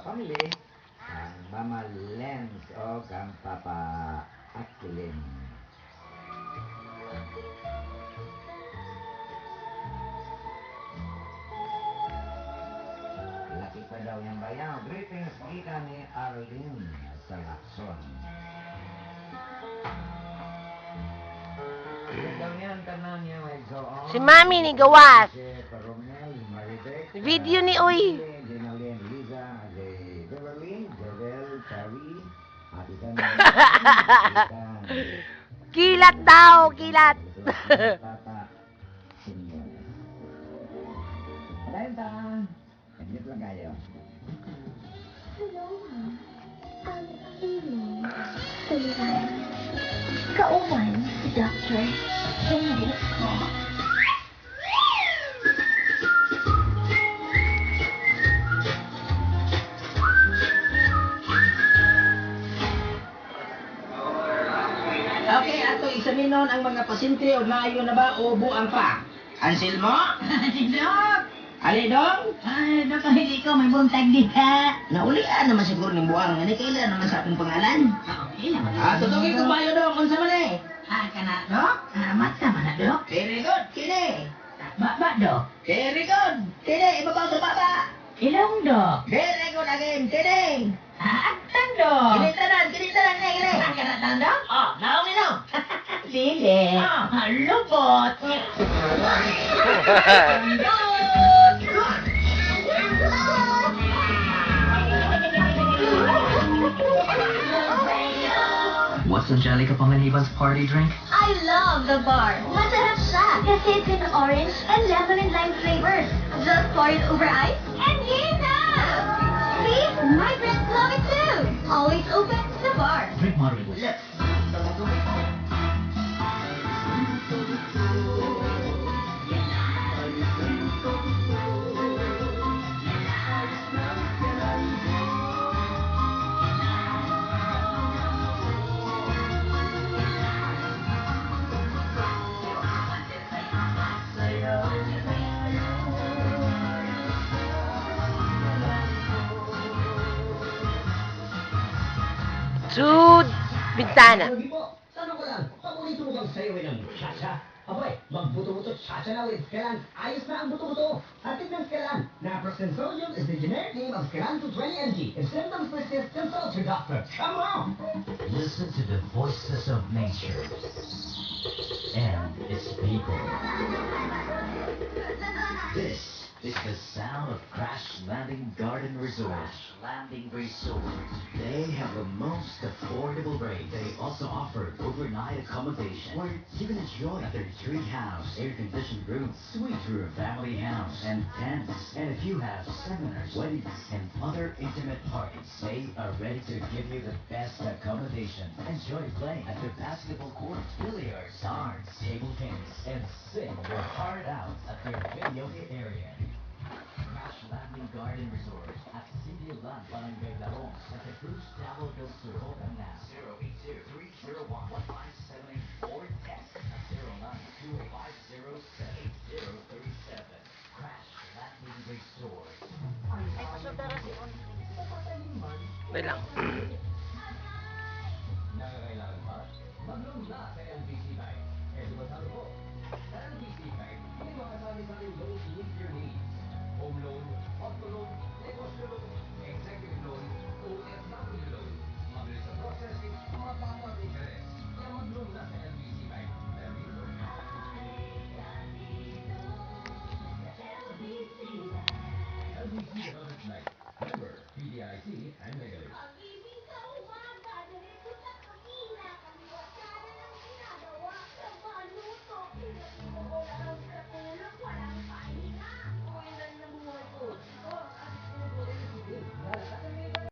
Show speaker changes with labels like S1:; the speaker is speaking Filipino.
S1: pamili ang Mama Lens o kang Papa Aquilin. Laki pa daw yung bayaw. Greetings kita ni Arlene sa Lacson.
S2: Si Mami ni Gawas. Video ni Uy. Kilat daw, kilat.
S3: Kauman si Dr. Henry ko.
S4: Okay, ato isaminon ang mga pasyente o maayo na ba o buang pa. Anselmo?
S5: Dok!
S4: Alidong?
S5: Ay, Dok, ang hindi ko may buntag di ka.
S4: Naulian naman siguro ng buang. Ano kailan naman sa akong pangalan?
S5: Okay naman.
S4: Tutugin ko ba yun, Dok? Kung sa man eh?
S5: Kana, Dok? Mata man na, Dok?
S4: Very good, kini.
S5: Ba, Dok?
S4: Very good. Kini, ibabaw sa baba.
S5: Ilong, Dok?
S4: Very good again, kini.
S5: Atang, Dok?
S4: Kini tanan, kini.
S5: Kanatan, Dok?
S4: Oh, naong ino.
S5: Dili. Lubot.
S6: What's Angelica Pangaliban's party drink?
S3: I love the bar. Masarap siya kasi it's in orange and lemon and lime flavors. Just pour it over ice and game na! See? My friends love it too. Always open the bar.
S6: Drink moderately.
S2: Sud Bintana.
S7: Lagi po, tanong ko lang, paborito mo bang sayo ng cha-cha? Abay, magbuto-buto cha-cha na with Skelan. Ayos na ang buto-buto. Hatid ng Skelan. Naproxen sodium is the generic name of Skelan 220 mg. If symptoms persist, consult your doctor. Come on!
S6: Listen to the voices of nature and its people. This is the sound of Crash Landing Garden Resort. Crash Landing Resort. They have the most affordable rates. They also offer overnight accommodation where you can enjoy their tree house, air-conditioned room, suite room, family house, and tents. And if you have seminars, weddings, and other intimate parties, they are ready to give you the best accommodation. Enjoy playing at their basketball court, billiards, darts, table tennis, and sing your heart out at their video area. Crash Landing Garden Resort at City Land, Barangay Larong, Santa Cruz, Davao del Sur. Call them now. 082-301-1578 or text at 0928507037. Crash Landing Resort.
S2: Wait lang.
S7: Nangangailangan ba? Mag-loan na sa LBC Bank. Eh, sumasalo po. Sa LBC Bank, hindi makasali-saling loan to meet your needs. Home loan, auto loan, negosyo loan, executive loan, OFW loan. Mabilis ang processing, mababa ang interest. Kaya mag-loan na sa LBC Bank. LBC Development Bank. Member, PDIC and Regulate.